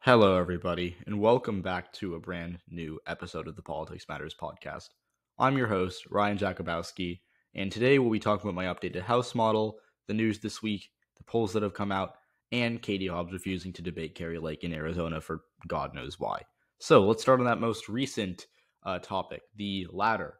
Hello, everybody, and welcome back to a brand new episode of the Politics Matters podcast. I'm your host, Ryan Jakubowski, and today we'll be talking about my updated House model, the news this week, the polls that have come out, and Katie Hobbs refusing to debate Kari Lake in Arizona for God knows why. So let's start on that most recent topic, the latter.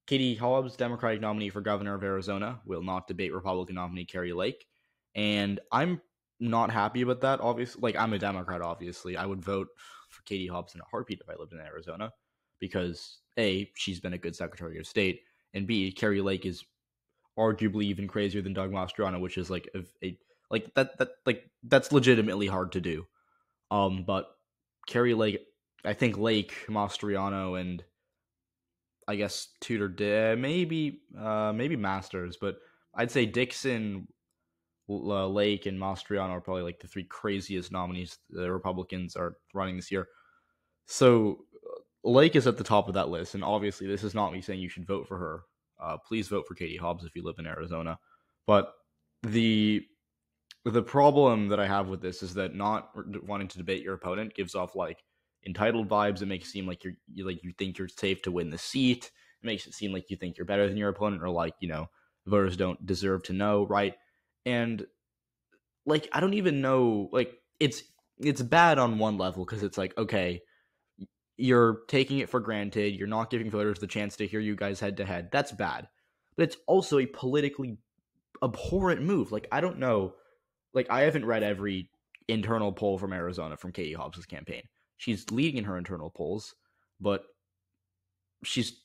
Katie Hobbs, Democratic nominee for governor of Arizona, will not debate Republican nominee Kari Lake, and I'm not happy about that. Obviously, I'm a Democrat. Obviously, I would vote for Katie Hobbs in a heartbeat if I lived in Arizona, because A, she's been a good Secretary of State, and B, Kari Lake is arguably even crazier than Doug Mastriano, which is that's legitimately hard to do. But Kari Lake, I think Lake, Mastriano, and I guess Tudor, maybe Masters, but I'd say Dixon, Lake, and Mastriano are probably like the three craziest nominees the Republicans are running this year. So Lake is at the top of that list, and obviously this is not me saying you should vote for her. Please vote for Katie Hobbs if you live in Arizona. But the problem that I have with this is that not wanting to debate your opponent gives off like entitled vibes. It makes it seem like you think you're safe to win the seat. It makes it seem like you think you're better than your opponent, or voters don't deserve to know, right? And I don't even know, it's bad on one level because it's like, okay, you're taking it for granted, you're not giving voters the chance to hear you guys head to head. That's bad. But it's also a politically abhorrent move. I don't know. I haven't read every internal poll from Arizona from Katie Hobbs' campaign. She's leading in her internal polls, but she's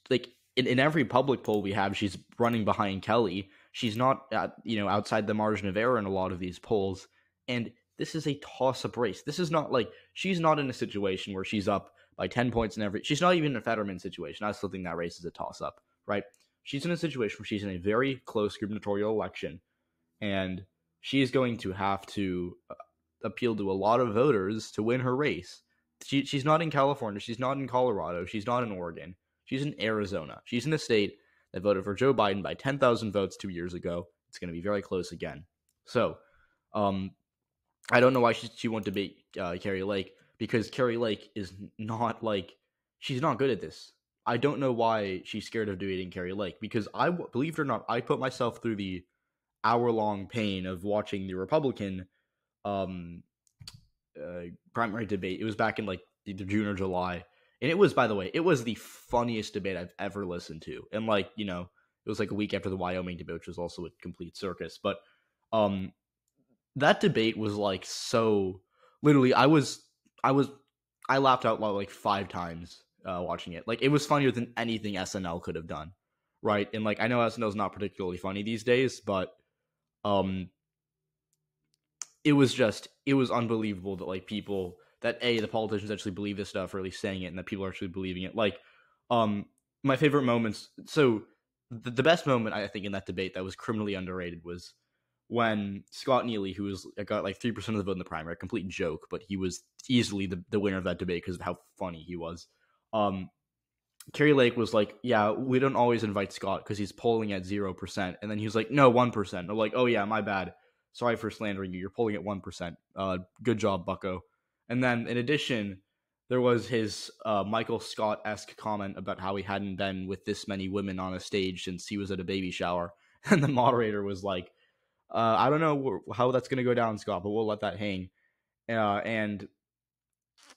in every public poll we have, she's running behind Kelly. She's not outside the margin of error in a lot of these polls. And this is a toss-up race. This is not she's not in a situation where she's up by 10 points in every. She's not even in a Fetterman situation. I still think that race is a toss-up, right? She's in a situation where she's in a very close gubernatorial election, and she is going to have to appeal to a lot of voters to win her race. She's not in California. She's not in Colorado. She's not in Oregon. She's in Arizona. She's in a state that voted for Joe Biden by 10,000 votes 2 years ago. It's going to be very close again. So, I don't know why she won't debate Kari Lake, because Kari Lake is not she's not good at this. I don't know why she's scared of debating Kari Lake, because believe it or not, I put myself through the hour-long pain of watching the Republican primary debate. It was back in either June or July. And it was, by the way, it was the funniest debate I've ever listened to. And it was a week after the Wyoming debate, which was also a complete circus. But that debate was so literally I laughed out loud 5 times watching it. It was funnier than anything SNL could have done. Right? And I know SNL is not particularly funny these days, but it was unbelievable that people that the politicians actually believe this stuff, or at least saying it, and that people are actually believing it. My favorite moments. So the best moment I think in that debate that was criminally underrated was when Scott Neely, who got 3% of the vote in the primary, a complete joke, but he was easily the winner of that debate because of how funny he was. Kari Lake was yeah, we don't always invite Scott because he's polling at 0%. And then he was no, 1%. I'm oh yeah, my bad. Sorry for slandering you. You're polling at 1%. Good job, bucko. And then in addition, there was his Michael Scott-esque comment about how he hadn't been with this many women on a stage since he was at a baby shower. And the moderator was I don't know how that's going to go down, Scott, but we'll let that hang. And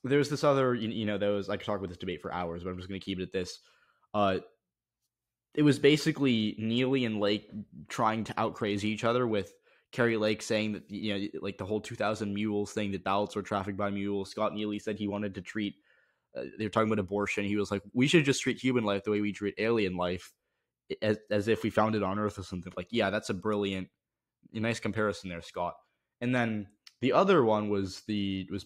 there's this other, I could talk about this debate for hours, but I'm just going to keep it at this. It was basically Neely and Lake trying to out-crazy each other, with Kari Lake saying that, the whole 2,000 mules thing, that ballots were trafficked by mules. Scott Neely said he wanted to treat, they were talking about abortion. He was we should just treat human life the way we treat alien life, as if we found it on Earth or something. Yeah, that's a nice comparison there, Scott. And then the other one was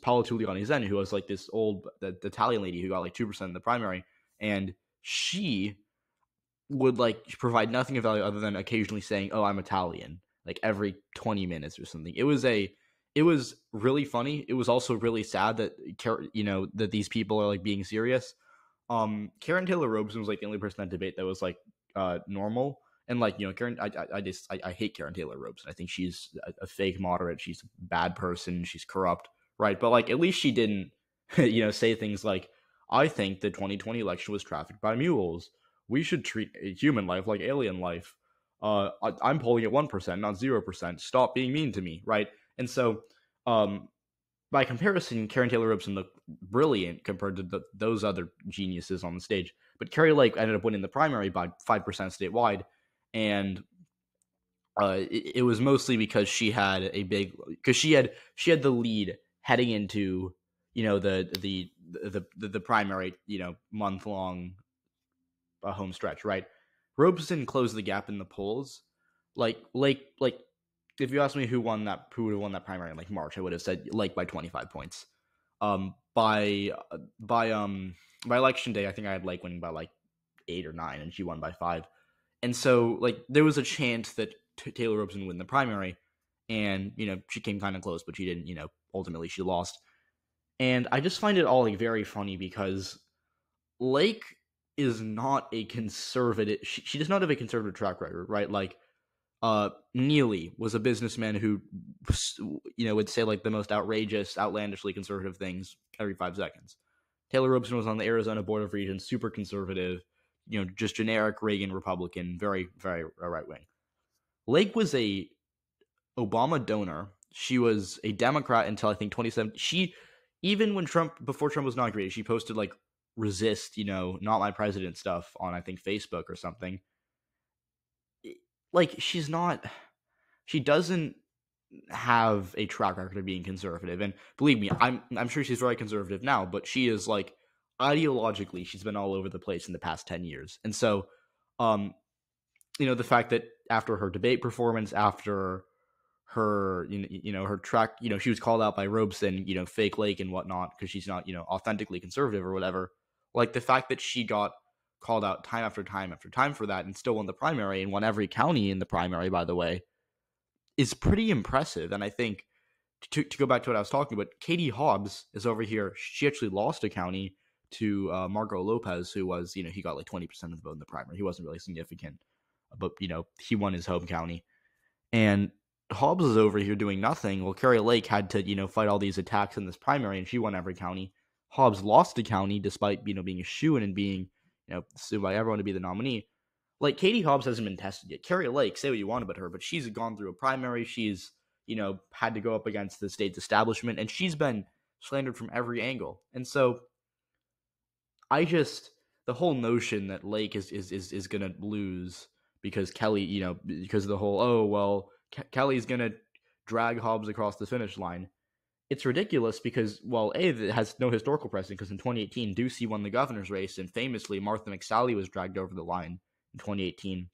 Paula Tuliani-Zen, who was this old the Italian lady who got 2% in the primary, and she would provide nothing of value other than occasionally saying, "Oh, I'm Italian," every 20 minutes or something. It was really funny. It was also really sad that that these people are being serious. Karen Taylor Robson was the only person in that debate that was normal. And Karen, I hate Karen Taylor Robson. I think she's a fake moderate. She's a bad person. She's corrupt, right? But like, at least she didn't, say things like, "I think the 2020 election was trafficked by mules. We should treat human life like alien life. I'm polling at 1%, not 0%. Stop being mean to me," right? And so, um, by comparison, Karen Taylor Robson looked brilliant compared to those other geniuses on the stage. But Carrie Lake ended up winning the primary by 5% statewide, and it was mostly because she had the lead heading into the primary month long home stretch, right? Robeson closed the gap in the polls. Like if you asked me who would have won that primary in like March, I would have said Lake by 25 points. By election day, I think I had Lake winning by like 8 or 9, and she won by 5. And so like there was a chance that Taylor Robeson would win the primary, and she came kind of close, but she didn't. Ultimately she lost. And I just find it all like very funny because Lake is not a conservative. She does not have a conservative track record, right? Like, Neely was a businessman who, would say like the most outrageous, outlandishly conservative things every 5 seconds. Taylor Robeson was on the Arizona Board of Regents, super conservative, just generic Reagan Republican, very, very right wing. Lake was a Obama donor. She was a Democrat until I think 2017. Even when before Trump was inaugurated, she posted like resist, not my president stuff on I think Facebook or something. Like she doesn't have a track record of being conservative, and believe me, I'm sure she's very conservative now, but she is like ideologically she's been all over the place in the past 10 years. And so the fact that after her debate performance, after her her track, she was called out by Robeson, fake Lake and whatnot, because she's not authentically conservative or whatever. Like the fact that she got called out time after time after time for that and still won the primary and won every county in the primary, by the way, is pretty impressive. And I think to go back to what I was talking about, Katie Hobbs is over here. She actually lost a county to Margot Lopez, who was, he got like 20% of the vote in the primary. He wasn't really significant, but, he won his home county. And Hobbs is over here doing nothing. Well, Carrie Lake had to, fight all these attacks in this primary, and she won every county. Hobbs lost a county despite, being a shoo-in and being, sued by everyone to be the nominee. Like, Katie Hobbs hasn't been tested yet. Carrie Lake, say what you want about her, but she's gone through a primary. She's, had to go up against the state's establishment, and she's been slandered from every angle. And so, the whole notion that Lake is going to lose because Kelly, because of the whole, oh, well, Kelly's going to drag Hobbs across the finish line. It's ridiculous because, well, it has no historical precedent because in 2018, Ducey won the governor's race, and famously, Martha McSally was dragged over the line in 2018.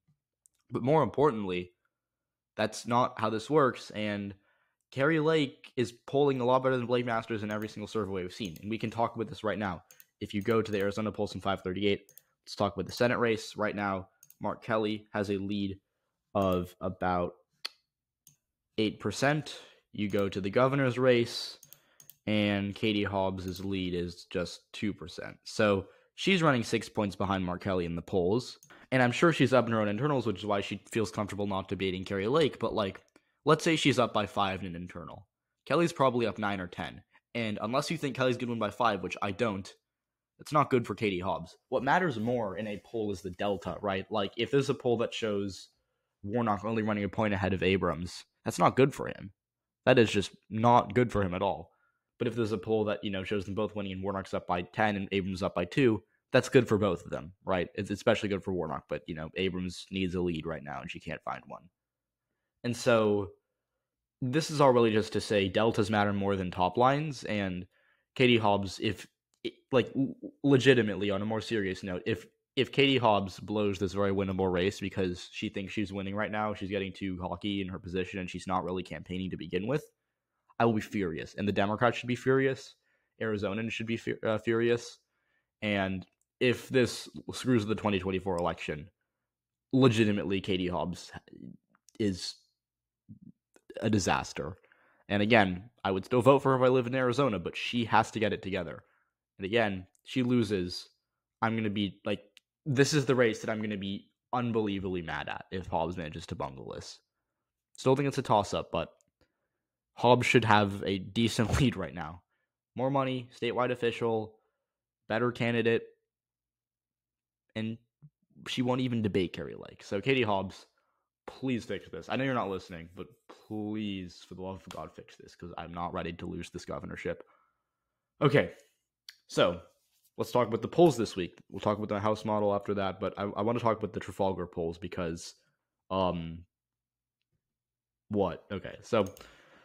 But more importantly, that's not how this works, and Carrie Lake is polling a lot better than Blake Masters in every single survey we've seen, and we can talk about this right now. If you go to the Arizona polls in 538, let's talk about the Senate race. Right now, Mark Kelly has a lead of about 8%. You go to the governor's race, and Katie Hobbs' lead is just 2%. So she's running 6 points behind Mark Kelly in the polls. And I'm sure she's up in her own internals, which is why she feels comfortable not debating Carrie Lake. But, like, let's say she's up by 5 in an internal. Kelly's probably up 9 or 10. And unless you think Kelly's going to win by 5, which I don't, it's not good for Katie Hobbs. What matters more in a poll is the delta, right? Like, if there's a poll that shows Warnock only running a point ahead of Abrams, that's not good for him. That is just not good for him at all. But if there's a poll that, shows them both winning and Warnock's up by 10 and Abrams up by 2, that's good for both of them, right? It's especially good for Warnock, but, Abrams needs a lead right now and she can't find one. And so this is all really just to say deltas matter more than top lines, and Katie Hobbs, legitimately on a more serious note, if Katie Hobbs blows this very winnable race because she thinks she's winning right now, she's getting too cocky in her position and she's not really campaigning to begin with, I will be furious. And the Democrats should be furious. Arizonans should be furious. And if this screws the 2024 election, legitimately Katie Hobbs is a disaster. And again, I would still vote for her if I lived in Arizona, but she has to get it together. And again, she loses, I'm going to be like, this is the race that I'm going to be unbelievably mad at if Hobbs manages to bungle this. Still think it's a toss-up, but Hobbs should have a decent lead right now. More money, statewide official, better candidate, and she won't even debate Kari Lake. So Katie Hobbs, please fix this. I know you're not listening, but please, for the love of God, fix this, because I'm not ready to lose this governorship. Okay, so let's talk about the polls this week. We'll talk about the House model after that, but I want to talk about the Trafalgar polls because, what? Okay, so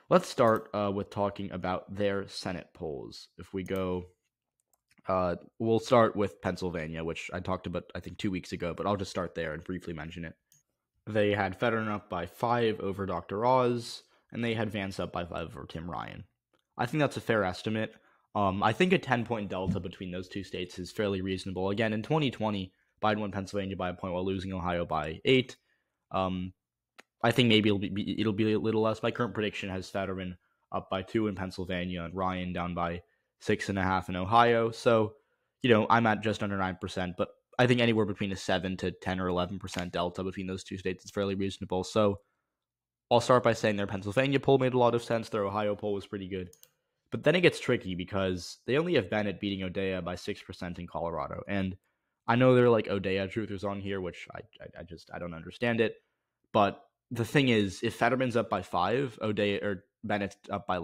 let's start with talking about their Senate polls. If we go, we'll start with Pennsylvania, which I talked about, I think, 2 weeks ago, but I'll just start there and briefly mention it. They had Fetterman up by 5 over Dr. Oz, and they had Vance up by 5 over Tim Ryan. I think that's a fair estimate. I think a 10-point delta between those two states is fairly reasonable. Again, in 2020, Biden won Pennsylvania by a point while losing Ohio by 8. I think maybe it'll be a little less. My current prediction has Fetterman up by 2 in Pennsylvania and Ryan down by 6.5 in Ohio. So, I'm at just under 9%, but I think anywhere between a 7 to 10 or 11% delta between those two states is fairly reasonable. So I'll start by saying their Pennsylvania poll made a lot of sense. Their Ohio poll was pretty good. But then it gets tricky because they only have Bennett beating O'Dea by 6% in Colorado. And I know they're like O'Dea truthers on here, which I don't understand it. But the thing is, if Fetterman's up by 5, O'Dea or Bennett's up by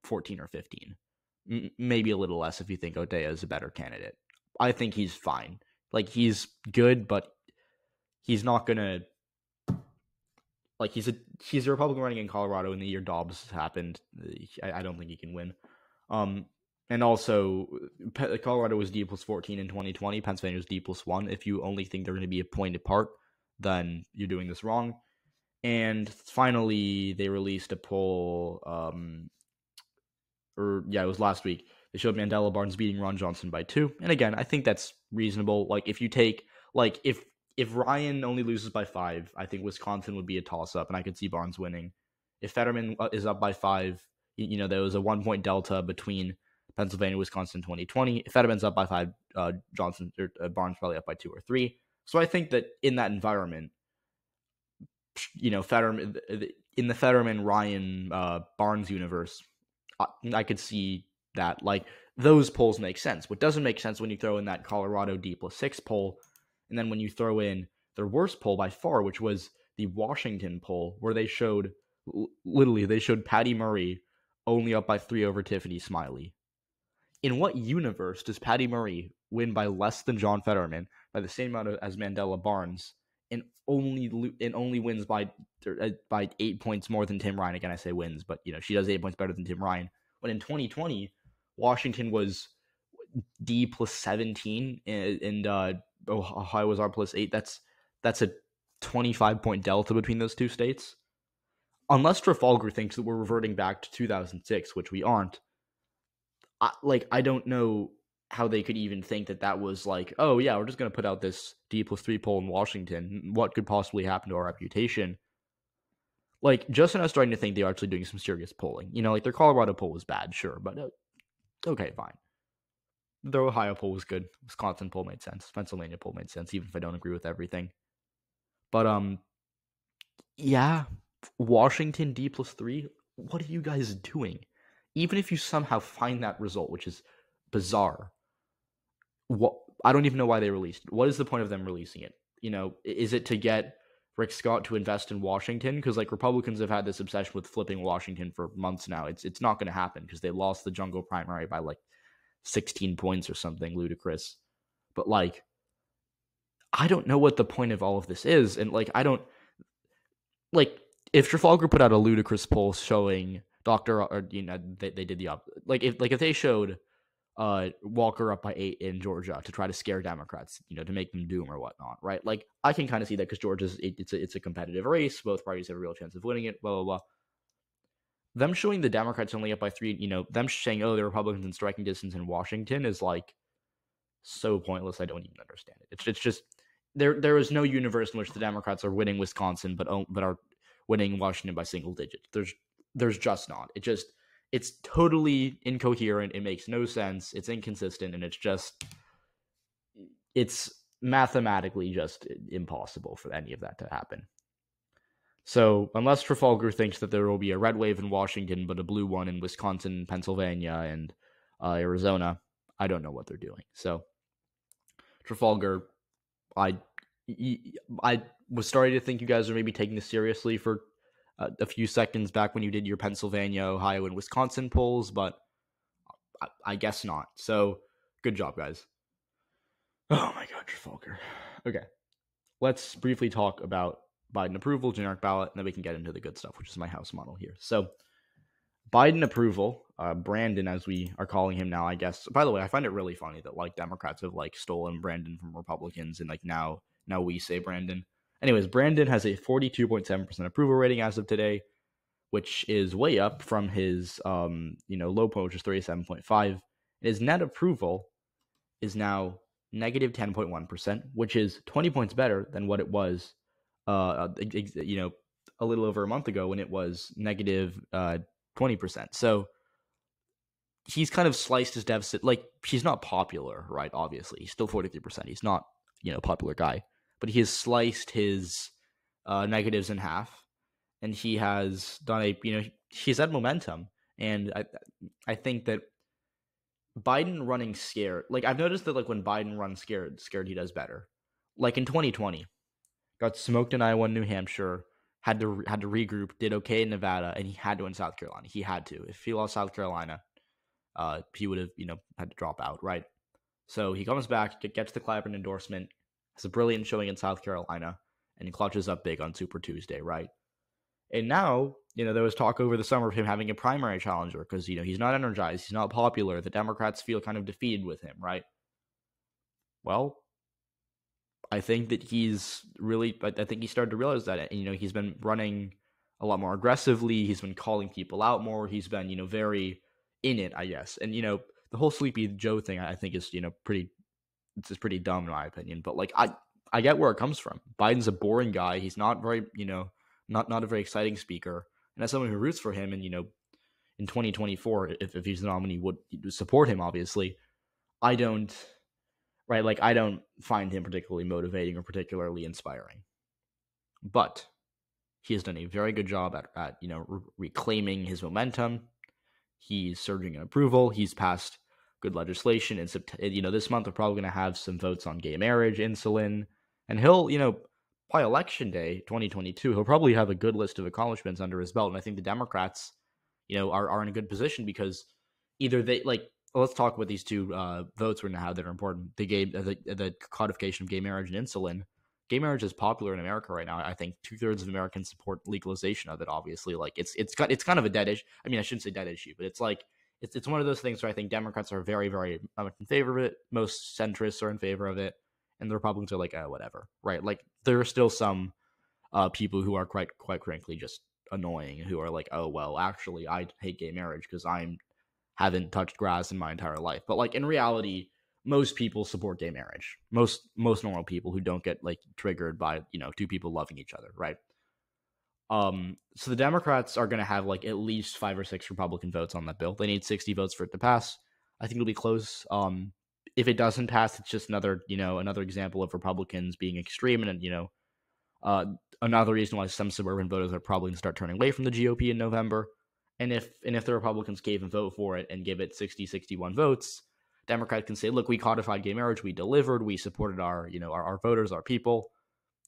14 or 15. Maybe a little less if you think O'Dea is a better candidate. I think he's fine. He's good, but he's not gonna he's a Republican running in Colorado in the year Dobbs happened. I don't think he can win. And also Colorado was D plus 14 in 2020. Pennsylvania was D plus 1. If you only think they're going to be a point apart, then you're doing this wrong. And finally, they released a poll. It was last week. They showed Mandela Barnes beating Ron Johnson by 2. And again, I think that's reasonable. If you take, if Ryan only loses by 5, I think Wisconsin would be a toss-up, and I could see Barnes winning. If Fetterman is up by 5, there was a 1-point delta between Pennsylvania and Wisconsin 2020. If Fetterman's up by 5, Barnes probably up by 2 or 3. So I think that in that environment, Fetterman, in the Fetterman, Ryan, Barnes universe, I could see that those polls make sense. What doesn't make sense when you throw in that Colorado D plus 6 poll, and then when you throw in their worst poll by far, which was the Washington poll, where they showed Patty Murray only up by 3 over Tiffany Smiley. In what universe does Patty Murray win by less than John Fetterman by the same amount as Mandela Barnes and only wins by 8 points more than Tim Ryan? Again, I say wins, but she does 8 points better than Tim Ryan. But in 2020, Washington was D plus 17 and Ohio was R plus 8. That's a 25-point delta between those two states. Unless Trafalgar thinks that we're reverting back to 2006, which we aren't. I don't know how they could even think that was oh yeah, we're just going to put out this D plus 3 poll in Washington. What could possibly happen to our reputation? Justin, I was starting to think they're actually doing some serious polling. Their Colorado poll was bad, sure, but okay, fine. The Ohio poll was good. Wisconsin poll made sense. Pennsylvania poll made sense, even if I don't agree with everything. But yeah, Washington D plus 3. What are you guys doing? Even if you somehow find that result, which is bizarre, I don't even know why they released it. What is the point of them releasing it? Is it to get Rick Scott to invest in Washington? Because Republicans have had this obsession with flipping Washington for months now. It's not going to happen because they lost the jungle primary by 16 points or something ludicrous. But I don't know what the point of all of this is, and I don't if Trafalgar put out a ludicrous poll showing they did the opposite. If they showed Walker up by 8 in Georgia to try to scare Democrats, to make them doom or whatnot, right? I can kind of see that because Georgia's it's a competitive race. Both parties have a real chance of winning it. Blah blah blah. Them showing the Democrats only up by 3, them saying the Republicans in striking distance in Washington is so pointless. I don't even understand it. It's just there is no universe in which the Democrats are winning Wisconsin, but are winning Washington by single digits. There's just not. It's totally incoherent. It makes no sense. It's inconsistent, and it's mathematically just impossible for any of that to happen. So unless Trafalgar thinks that there will be a red wave in Washington, but a blue one in Wisconsin, Pennsylvania, and Arizona, I don't know what they're doing. So Trafalgar, I I was starting to think you guys were maybe taking this seriously for a few seconds back when you did your Pennsylvania, Ohio, and Wisconsin polls, but I guess not. So good job, guys. Oh my God, Trafalgar. Okay, let's briefly talk about Biden approval, generic ballot, and then we can get into the good stuff, which is my house model here. So Biden approval, Brandon, as we are calling him now, I guess. By the way, I find it really funny that like Democrats have like stolen Brandon from Republicans, and like now we say Brandon. Anyways, Brandon has a 42.7% approval rating as of today, which is way up from his low point, which is 37.5. His net approval is now negative 10.1%, which is 20 points better than what it was, a little over a month ago when it was negative 20%. So he's kind of sliced his deficit. Like, he's not popular, right? Obviously, he's still 43%. He's not, popular guy, but he has sliced his negatives in half, and he has done he's had momentum, and I think that Biden running scared. Like, I've noticed that like when Biden runs scared he does better. Like in 2020, got smoked in Iowa and New Hampshire, had to regroup, did okay in Nevada, and he had to win South Carolina. He had to. If he lost South Carolina, he would have had to drop out, right? So he comes back, gets the Clyburn endorsement, has a brilliant showing in South Carolina, and he clutches up big on Super Tuesday, right? And now, there was talk over the summer of him having a primary challenger because, he's not energized, he's not popular. The Democrats feel kind of defeated with him, right? Well, I think that I think he started to realize that, he's been running a lot more aggressively. He's been calling people out more. He's been, very in it, I guess. And, the whole Sleepy Joe thing, I think is, it's just pretty dumb in my opinion. But like, I get where it comes from. Biden's a boring guy. He's not very, not a very exciting speaker. And as someone who roots for him and, in 2024, if he's the nominee, would support him, obviously, I don't find him particularly motivating or particularly inspiring. But he has done a very good job at reclaiming his momentum. He's surging in approval. He's passed good legislation. And this month we're probably going to have some votes on gay marriage, insulin, and he'll, by election day 2022, he'll probably have a good list of accomplishments under his belt. And I think the Democrats, are in a good position because either they let's talk about these two votes we're going to have that are important. The codification of gay marriage and insulin. Gay marriage is popular in America right now. I think 2/3 of Americans support legalization of it. Obviously, like it's kind of a dead issue. I mean, I shouldn't say dead issue, but it's like it's one of those things where I think Democrats are very, very much in favor of it. Most centrists are in favor of it, and the Republicans are like, whatever, right? Like there are still some people who are quite frankly just annoying, who are like, oh well, actually, I hate gay marriage because I haven't touched grass in my entire life. But like in reality, most people support gay marriage. Most normal people who don't get like triggered by two people loving each other, right? So the Democrats are going to have like at least 5 or 6 Republican votes on that bill. They need 60 votes for it to pass. I think it'll be close. If it doesn't pass, it's just another example of Republicans being extreme, and another reason why some suburban voters are probably going to start turning away from the GOP in November. And if the Republicans gave a vote for it and give it 61 votes, Democrats can say, look, we codified gay marriage, we delivered, we supported our voters, our people.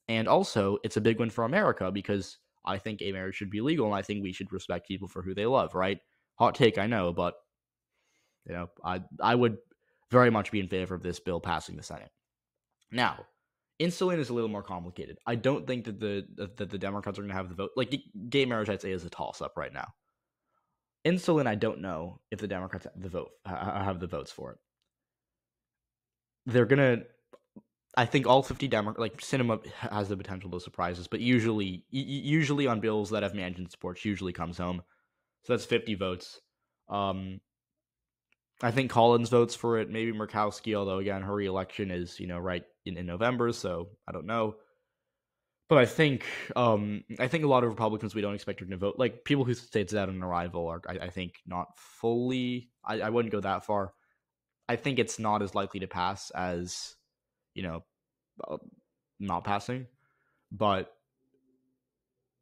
And also, it's a big win for America because I think gay marriage should be legal, and I think we should respect people for who they love, right? Hot take, I know, but I would very much be in favor of this bill passing the Senate. Now, insulin is a little more complicated. I don't think that the Democrats are going to have the vote. Like gay marriage, I'd say, is a toss-up right now. Insulin, I don't know if the Democrats have the votes for it. They're gonna. I think all 50 Democrats, like Sinema, has the potential to surprise us, but usually on bills that have Manchin support, usually comes home. So that's 50 votes. I think Collins votes for it. Maybe Murkowski, although again, her re-election is right in November, so I don't know. But I think a lot of Republicans we don't expect are going to vote. Like people who say it's out on arrival are, I think, not fully. I wouldn't go that far. I think it's not as likely to pass as not passing. But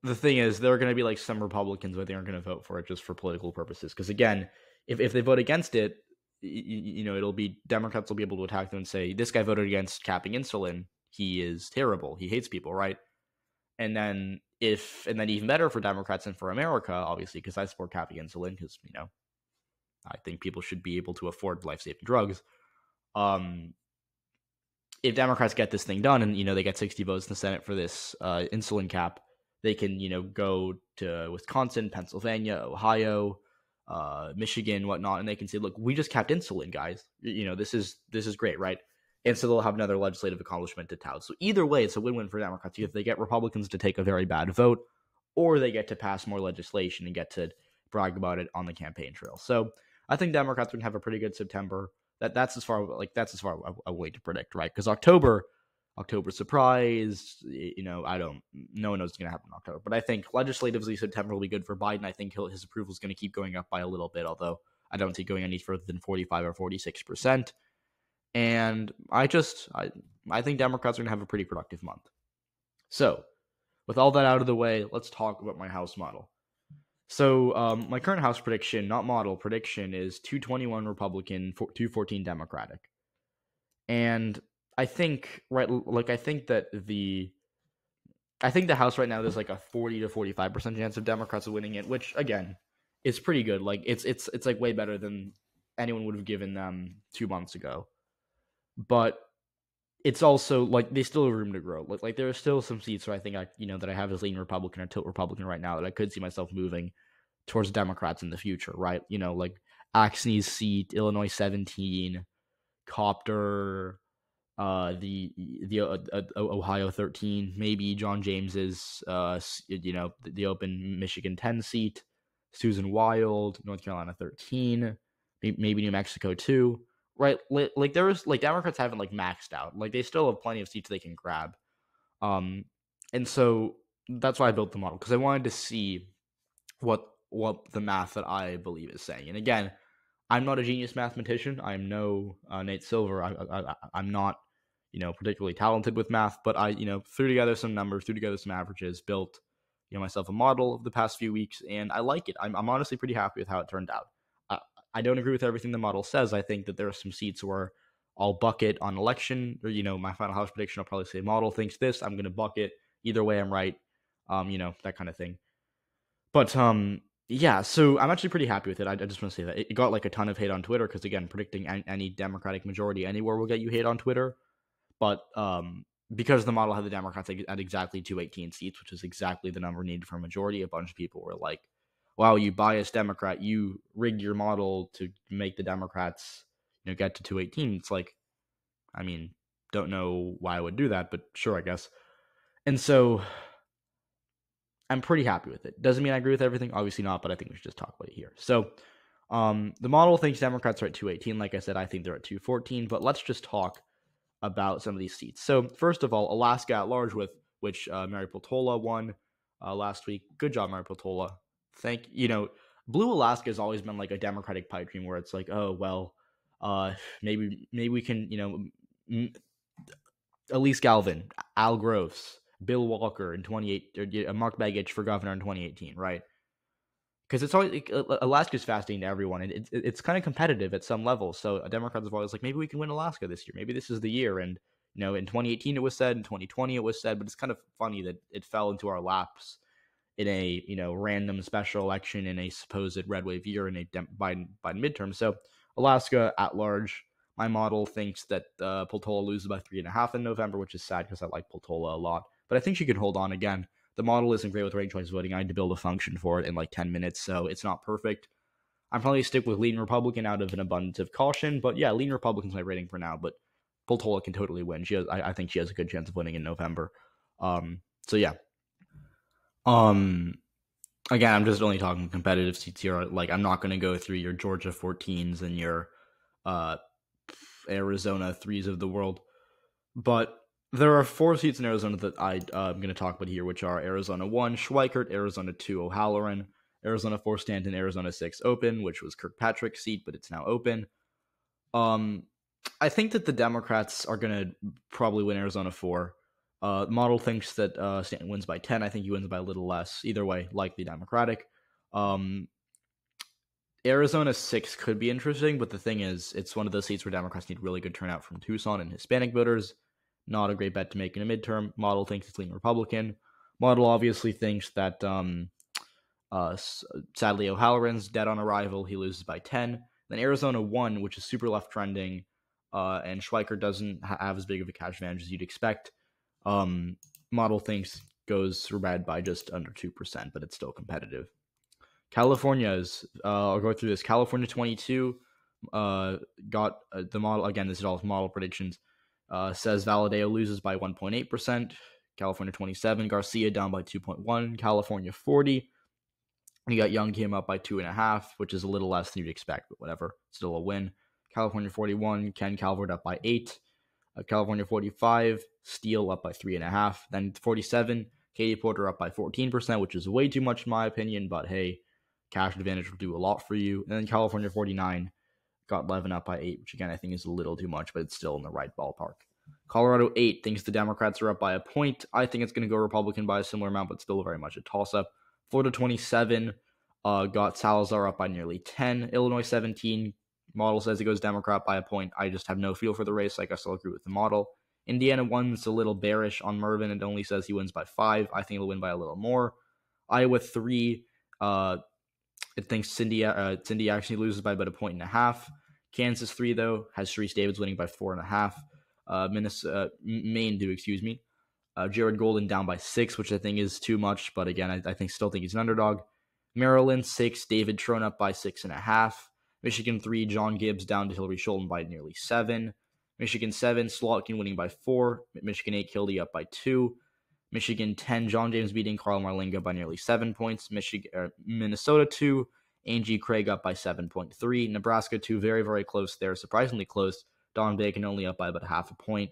the thing is, there are going to be like some Republicans where they aren't going to vote for it just for political purposes. Because again, if they vote against it, it'll be Democrats will be able to attack them and say, this guy voted against capping insulin. He is terrible. He hates people, right? And then even better for Democrats and for America, obviously, because I support capping insulin because, I think people should be able to afford life-saving drugs. If Democrats get this thing done and, they get 60 votes in the Senate for this insulin cap, they can, go to Wisconsin, Pennsylvania, Ohio, Michigan, whatnot, and they can say, look, we just capped insulin, guys. This is great, right? And so they'll have another legislative accomplishment to tout. So either way, it's a win-win for Democrats. Either they get Republicans to take a very bad vote, or they get to pass more legislation and get to brag about it on the campaign trail. So I think Democrats would have a pretty good September. That's as far I'm willing to predict, right? Because October surprise, no one knows what's going to happen in October. But I think legislatively September will be good for Biden. I think his approval is going to keep going up by a little bit, although I don't see it going any further than 45 or 46%. And I think Democrats are going to have a pretty productive month. So, with all that out of the way, let's talk about my House model. So, my current House prediction, not model, prediction is 221 Republican, 214 Democratic. And I think, right, like I think the House right now, there's like a 40 to 45% chance of Democrats winning it, which again is pretty good. Like it's like way better than anyone would have given them 2 months ago. But it's also like they still have room to grow. Like there are still some seats where I think that I have as lean Republican or tilt Republican right now that I could see myself moving towards Democrats in the future, right? Like Axne's seat, Illinois 17, Copter, the Ohio 13, maybe John James's the open Michigan 10 seat, Susan Wild, North Carolina 13, maybe New Mexico 2. Right, like there's like Democrats haven't like maxed out. Like they still have plenty of seats they can grab, and so that's why I built the model, because I wanted to see what the math that I believe is saying. And again, I'm not a genius mathematician. I'm no Nate Silver. I'm not particularly talented with math, but I threw together some numbers, threw together some averages, built myself a model of the past few weeks, and I like it. I'm honestly pretty happy with how it turned out. I don't agree with everything the model says. I think that there are some seats where I'll bucket on election, or my final House prediction, I'll probably say model thinks this, I'm going to bucket. Either way, I'm right. That kind of thing. But yeah, so I'm actually pretty happy with it. I just want to say that it got like a ton of hate on Twitter because, again, predicting any Democratic majority anywhere will get you hate on Twitter. But because the model had the Democrats at exactly 218 seats, which is exactly the number needed for a majority, a bunch of people were like, wow, you biased Democrat, you rigged your model to make the Democrats, get to 218. It's like, I mean, don't know why I would do that, but sure, I guess. And so I'm pretty happy with it. Doesn't mean I agree with everything, obviously not, but I think we should just talk about it here. So the model thinks Democrats are at 218. Like I said, I think they're at 214, but let's just talk about some of these seats. So first of all, Alaska at large, with which Mary Peltola won last week. Good job, Mary Peltola. Blue Alaska has always been like a Democratic pipe dream where it's like, oh, well, maybe we can, Elise Galvin, Al Gross, Bill Walker in 2018, Mark Begich for governor in 2018, right? Because it's always Alaska's fascinating to everyone, and it's kind of competitive at some level. So Democrats have always like, maybe we can win Alaska this year. Maybe this is the year. And in 2018 it was said, in 2020 it was said, but it's kind of funny that it fell into our laps in a random special election in a supposed red wave year in a Biden midterm. So Alaska at large, my model thinks that Peltola loses by 3.5 in November, which is sad because I like Peltola a lot. But I think she could hold on again. The model isn't great with ranked choice voting. I had to build a function for it in like 10 minutes, so it's not perfect. I'm probably stick with lean Republican out of an abundance of caution, but yeah, lean Republican's my rating for now. But Peltola can totally win. I think she has a good chance of winning in November. So yeah. Again, I'm just only talking competitive seats here. Like, I'm not going to go through your Georgia 14s and your Arizona 3s of the world. But there are 4 seats in Arizona that I'm going to talk about here, which are Arizona 1, Schweikert, Arizona 2, O'Halloran, Arizona 4, Stanton, Arizona 6, open, which was Kirkpatrick's seat, but it's now open. I think that the Democrats are going to probably win Arizona 4. Model thinks that Stanton wins by 10. I think he wins by a little less. Either way, likely Democratic. Arizona 6 could be interesting, but the thing is, it's one of those seats where Democrats need really good turnout from Tucson and Hispanic voters. Not a great bet to make in a midterm. Model thinks it's leaning Republican. Model obviously thinks that, sadly, O'Halloran's dead on arrival. He loses by 10. Then Arizona 1, which is super left trending, and Schweiker doesn't have as big of a cash advantage as you'd expect. Model thinks goes red by just under 2%, but it's still competitive. California's, I'll go through this. California 22 got the model, again, this is all model predictions, says Valadeo loses by 1.8%. California 27, Garcia down by 2.1. California 40, you got Young came up by 2.5, which is a little less than you'd expect, but whatever, still a win. California 41, Ken Calvert up by 8. California 45, Steele up by 3.5. Then 47, Katie Porter up by 14%, which is way too much in my opinion, but hey, cash advantage will do a lot for you. And then California 49 got Levin up by 8, which again I think is a little too much, but it's still in the right ballpark. Colorado 8 thinks the Democrats are up by a point. I think it's going to go Republican by a similar amount, but still very much a toss-up. Florida 27 got Salazar up by nearly 10. Illinois 17, model says it goes Democrat by a point. I just have no feel for the race. I guess I'll agree with the model. Indiana 1's a little bearish on Mervin. It only says he wins by 5. I think he'll win by a little more. Iowa 3, it thinks Cindy actually loses by about 1.5. Kansas 3, though, has Sharice Davids winning by 4.5. Maine 2, excuse me. Jared Golden down by 6, which I think is too much, but again, I still think he's an underdog. Maryland 6, David Trone up by 6.5. Michigan 3, John Gibbs down to Hillary Schulten by nearly 7. Michigan 7, Slotkin winning by 4. Michigan 8, Kildee up by 2. Michigan 10, John James beating Carl Marlinga by nearly 7 points. Minnesota 2, Angie Craig up by 7.3. Nebraska 2, very, very close there, surprisingly close. Don Bacon only up by about half a point.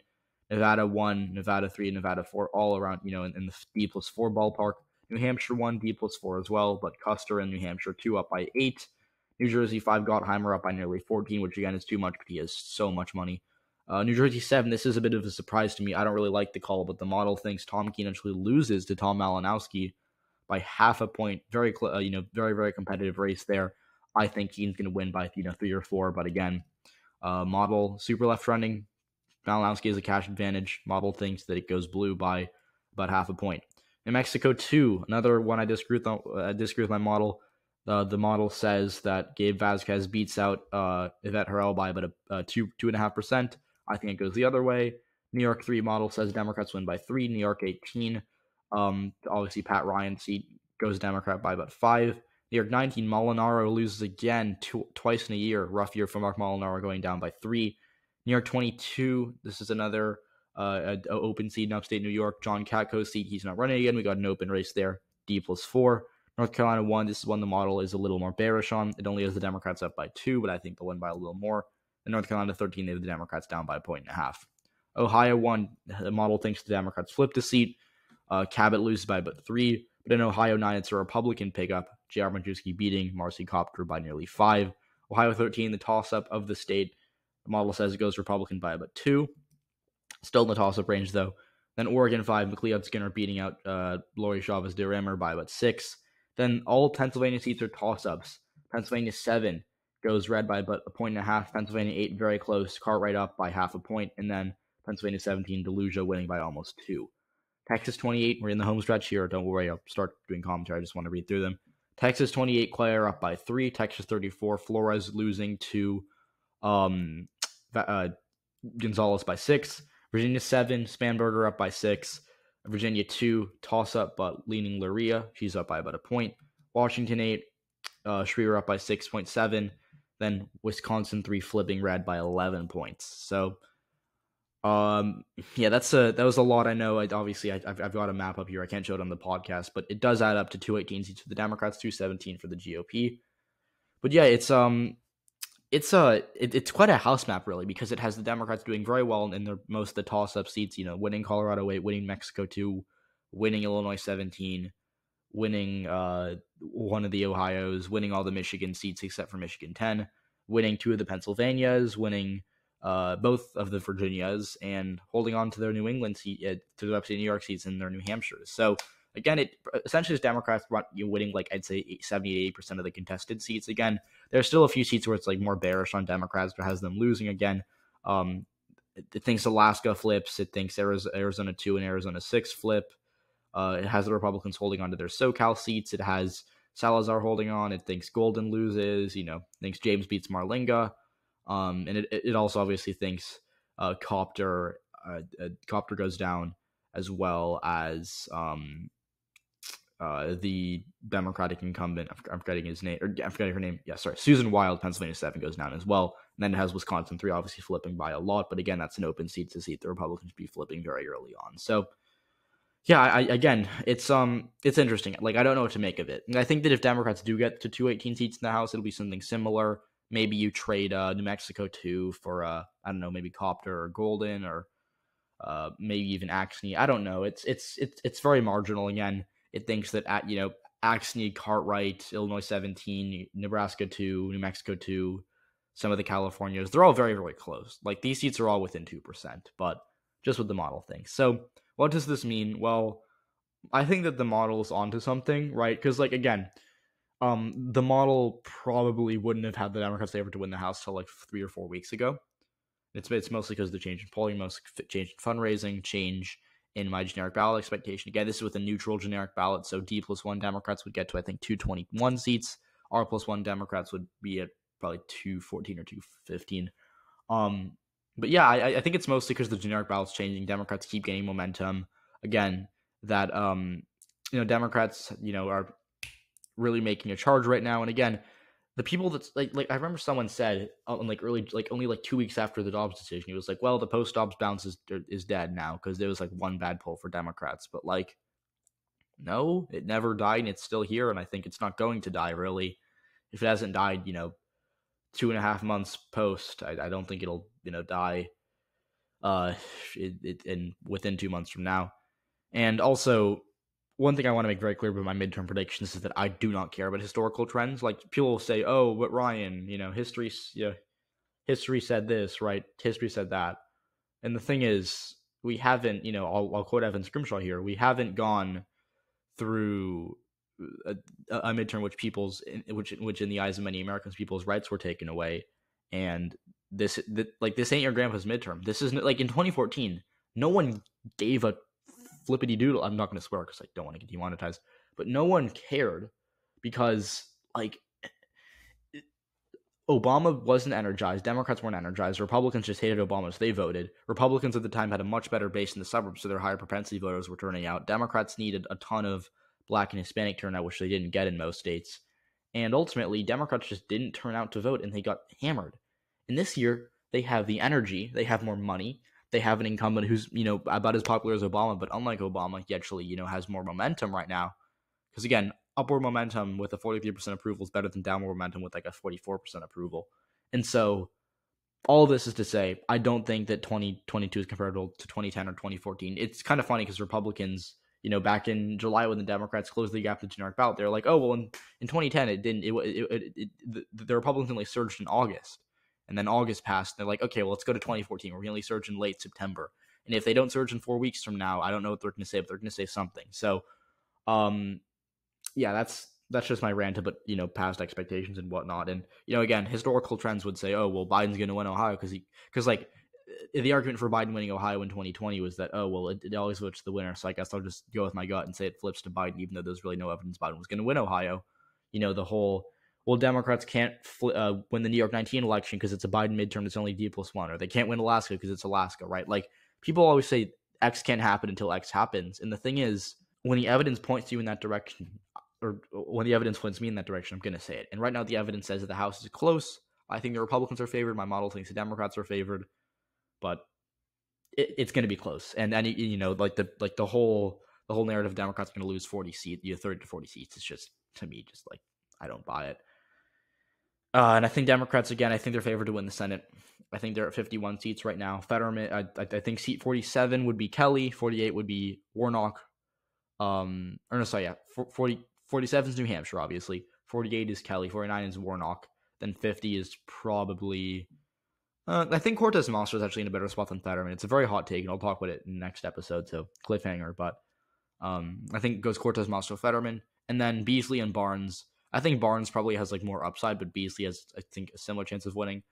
Nevada 1, Nevada 3, Nevada 4, all around, in the D plus 4 ballpark. New Hampshire 1, D plus 4 as well, but Custer and New Hampshire 2 up by 8. New Jersey 5, Gottheimer up by nearly 14, which again is too much, but he has so much money. New Jersey 7, this is a bit of a surprise to me. I don't really like the call, but the model thinks Tom Keene actually loses to Tom Malinowski by half a point. Very, very, very competitive race there. I think Keene's going to win by 3 or 4, but again, model super left trending. Malinowski has a cash advantage. Model thinks that it goes blue by about half a point. New Mexico 2, another one I disagree with my model. The model says that Gabe Vasquez beats out Yvette Harrell by about 2.5%. I think it goes the other way. New York 3 model says Democrats win by 3. New York 18, obviously Pat Ryan's seat goes Democrat by about 5. New York 19, Molinaro loses again twice in a year. Rough year for Mark Molinaro, going down by 3. New York 22, this is another open seat in upstate New York. John Katko's seat, he's not running again. We got an open race there, D plus 4. North Carolina 1, this is one the model is a little more bearish on. It only has the Democrats up by 2, but I think they'll win by a little more. In North Carolina 13, they have the Democrats down by 1.5. Ohio 1, the model thinks the Democrats flip the seat. Cabot loses by about 3. But in Ohio 9, it's a Republican pickup. J.R. Majewski beating Marcy Kopter by nearly 5. Ohio 13, the toss-up of the state. The model says it goes Republican by about 2. Still in the toss-up range, though. Then Oregon 5, McLeod Skinner beating out Lori Chavez de Remer by about 6. Then all Pennsylvania seats are toss-ups. Pennsylvania 7 goes red by about 1.5. Pennsylvania 8, very close. Cartwright up by half a point. And then Pennsylvania 17, Delusia winning by almost 2. Texas 28, we're in the home stretch here. Don't worry, I'll start doing commentary. I just want to read through them. Texas 28, Claire up by 3. Texas 34, Flores losing to Gonzalez by 6. Virginia 7, Spanberger up by 6. Virginia 2, toss-up, but leaning Luria. She's up by about a point. Washington 8, Schreier up by 6.7. Then Wisconsin 3, flipping red by 11 points. So, yeah, that was a lot. I know. I've got a map up here. I can't show it on the podcast, but it does add up to 218 seats for the Democrats, 217 for the GOP. But yeah, it's quite a house map, really, because it has the Democrats doing very well in most of the toss-up seats, winning Colorado 8, winning Mexico 2, winning Illinois 17, winning one of the Ohios, winning all the Michigan seats except for Michigan 10, winning 2 of the Pennsylvanias, winning both of the Virginias, and holding on to their New England seat, to the upstate New York seats and their New Hampshires. So again, it essentially is Democrats winning, like, I'd say 70 to 80% of the contested seats. Again, there's still a few seats where it's like more bearish on Democrats, but has them losing again. It thinks Alaska flips. It thinks Arizona 2 and Arizona 6 flip. It has the Republicans holding on to their SoCal seats. It has Salazar holding on. It thinks Golden loses. Thinks James beats Marlinga. And it also obviously thinks Copter goes down, as well as the Democratic incumbent. I'm forgetting his name. I'm forgetting her name. Yeah, sorry. Susan Wild, Pennsylvania 7 goes down as well. And then it has Wisconsin 3 obviously flipping by a lot. But again, that's an open seat to see if the Republicans be flipping very early on. So yeah, again, it's interesting. Like, I don't know what to make of it. And I think that if Democrats do get to 218 seats in the House, it'll be something similar. Maybe you trade New Mexico 2 for I don't know, maybe Copter or Golden, or maybe even Axne. I don't know. It's very marginal. Again, it thinks that Axne, Cartwright, Illinois 17, Nebraska 2, New Mexico 2, some of the Californias, they're all very, very close. Like, these seats are all within 2%, but just with the model thing. So what does this mean? Well, I think that the model is onto something, right? Because, like, again, the model probably wouldn't have had the Democrats favored to win the House till like 3 or 4 weeks ago. It's mostly because of the change in polling, change in fundraising, change in my generic ballot expectation. Again, this is with a neutral generic ballot, so D+1 Democrats would get to, I think, 221 seats. R+1 Democrats would be at probably 214 or 215. But yeah, I think it's mostly because the generic ballot's changing. Democrats keep gaining momentum. Again, that Democrats are really making a charge right now. And again, the people that's like I remember someone said only 2 weeks after the Dobbs decision, he was like, well, the post-Dobbs bounce is dead now because there was like one bad poll for Democrats. But like, no, it never died, and it's still here, and I think it's not going to die, really. If it hasn't died 2.5 months post, I don't think it'll die within 2 months from now. And also, one thing I want to make very clear about my midterm predictions is that I do not care about historical trends. Like, people will say, oh, but Ryan, history said this, right? History said that. And the thing is, we haven't, I'll quote Evan Scrimshaw here, we haven't gone through a midterm which in the eyes of many Americans, people's rights were taken away. And this ain't your grandpa's midterm. This isn't like in 2014, no one gave a flippity doodle. I'm not going to swear because I don't want to get demonetized, but no one cared because Obama wasn't energized. Democrats weren't energized. Republicans just hated Obama, so they voted. Republicans at the time had a much better base in the suburbs, so their higher propensity voters were turning out. Democrats needed a ton of Black and Hispanic turnout, which they didn't get in most states. And ultimately, Democrats just didn't turn out to vote, and they got hammered. And this year, they have the energy. They have more money. They have an incumbent who's, about as popular as Obama, but unlike Obama, he actually, has more momentum right now. Because again, upward momentum with a 43% approval is better than downward momentum with like a 44% approval. And so all this is to say, I don't think that 2022 is comparable to 2010 or 2014. It's kind of funny because Republicans, back in July when the Democrats closed the gap to generic ballot, they're like, oh, well, in 2010, the Republicans only surged in August. And then August passed. They're like, okay, well, let's go to 2014. We're going to only surge in late September. And if they don't surge in 4 weeks from now, I don't know what they're going to say, but they're going to say something. So, yeah, that's just my rant about, past expectations and whatnot. And, again, historical trends would say, oh, well, Biden's going to win Ohio because the argument for Biden winning Ohio in 2020 was that, oh, well, it always votes the winner. So I guess I'll just go with my gut and say it flips to Biden, even though there's really no evidence Biden was going to win Ohio. The whole, well, Democrats can't win the New York 19 election because it's a Biden midterm that's only D+1, or they can't win Alaska because it's Alaska, right? Like, people always say X can't happen until X happens. And the thing is, when the evidence points you in that direction, or when the evidence points me in that direction, I'm going to say it. And right now the evidence says that the House is close. I think the Republicans are favored. My model thinks the Democrats are favored. But it's going to be close. And the whole narrative of Democrats going to lose 40 seats, 30 to 40 seats. It's just, to me, just like, I don't buy it. And I think Democrats, again, I think they're favored to win the Senate. I think they're at 51 seats right now. Fetterman, I think seat 47 would be Kelly, 48 would be Warnock. 47 is New Hampshire, obviously. 48 is Kelly, 49 is Warnock. Then 50 is probably I think Cortez Monster is actually in a better spot than Fetterman. It's a very hot take, and I'll talk about it in the next episode, so cliffhanger. But I think it goes Cortez Monster Fetterman, and then Beasley and Barnes. I think Barnes probably has like more upside, but Beasley has, I think, a similar chance of winning.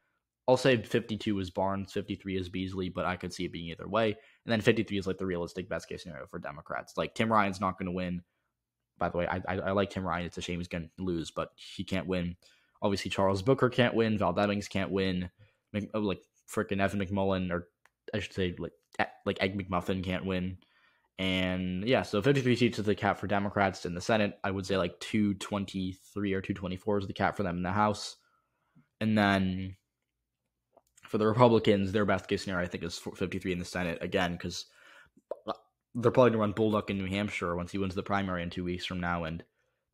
I'll say 52 is Barnes, 53 is Beasley, but I could see it being either way. And then 53 is like the realistic best case scenario for Democrats. Like Tim Ryan's not going to win. By the way, I like Tim Ryan. It's a shame he's going to lose, but he can't win. Obviously, Charles Booker can't win. Val Demings can't win. Like freaking Evan McMullen, or I should say like Egg McMuffin can't win. And yeah, so 53 seats is the cap for Democrats in the Senate. I would say like 223 or 224 is the cap for them in the House. And then for the Republicans, their best case scenario, I think, is 53 in the Senate, again, because they're probably going to run Bullock in New Hampshire once he wins the primary in 2 weeks from now, and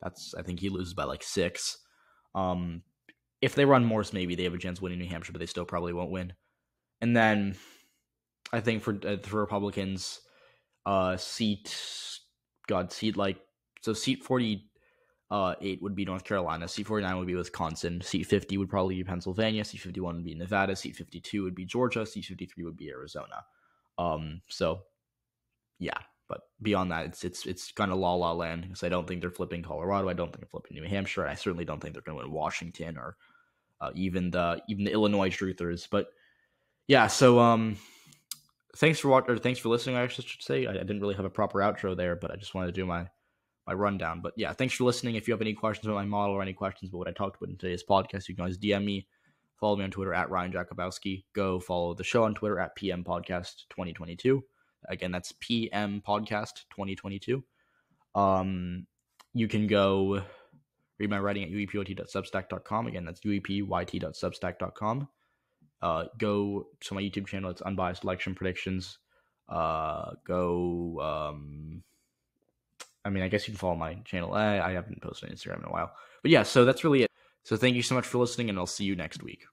I think he loses by like 6. If they run Morse, maybe they have a chance of winning New Hampshire, but they still probably won't win. And then I think for Republicans, seat 48 would be North Carolina, seat 49 would be Wisconsin, seat 50 would probably be Pennsylvania, seat 51 would be Nevada, seat 52 would be Georgia, seat 53 would be Arizona. So yeah, but beyond that, it's kind of la land, because I don't think they're flipping Colorado, I don't think they're flipping New Hampshire, and I certainly don't think they're going to win Washington or even the Illinois truthers. But yeah, so thanks for watching, or thanks for listening, I should say. I didn't really have a proper outro there, but I just wanted to do my rundown. But yeah, thanks for listening. If you have any questions about my model or any questions about what I talked about in today's podcast, you can always DM me. Follow me on Twitter at Ryan Jakubowski. Go follow the show on Twitter at PM Podcast 2022. Again, that's PM Podcast 2022. You can go read my writing at uepyt.substack.com. Again, that's uepyt.substack.com. Go to my YouTube channel. It's Unbiased Election Predictions. I guess you can follow my channel. I haven't posted on Instagram in a while. But yeah, so that's really it. So thank you so much for listening, and I'll see you next week.